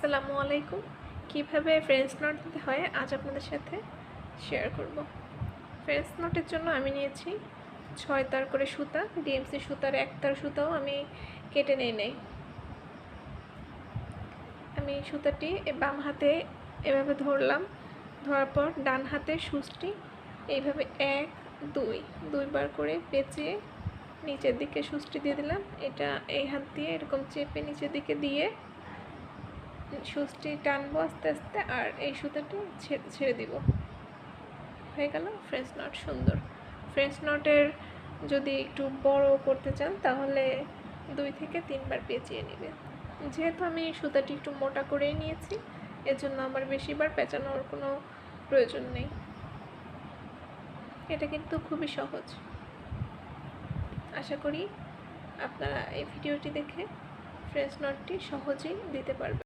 আসসালামু আলাইকুম। কিভাবে ফ্রেঞ্চ নট দিতে হয় আজ আপনাদের সাথে শেয়ার করব। ফ্রেঞ্চ নটের জন্য আমি নিয়েছি 6 তার করে সুতা, ডিএমসি সুতার 1 তার সুতাও আমি কেটে নেই। আমি সুতাটি বাম হাতে এভাবে ধরলাম, ধরার পর ডান হাতে সুচটি এইভাবে 1 2 দুইবার করে পেঁচিয়ে নিচের দিকে সুচটি দিয়ে দিলাম। এটা এই হাত দিয়ে এরকম চেপে নিচের দিকে দিয়ে সুচটি টানবো আস্তে আস্তে, আর এই সুতাটি ছেড়ে দিব। হয়ে গেল ফ্রেঞ্চ নট। সুন্দর ফ্রেঞ্চ নটের যদি একটু বড় করতে চান তাহলে 2 থেকে 3 বার পেঁচিয়ে নেবেন। যেহেতু আমি সুতাটি একটু মোটা করেই নিয়েছি, এজন্য আমার বেশিবার পেঁচানোর কোনো প্রয়োজন নেই। এটা কিন্তু খুবই সহজ। আশা করি আপনারা এই ভিডিওটি দেখে ফ্রেঞ্চ নটটি সহজেই দিতে পারবেন।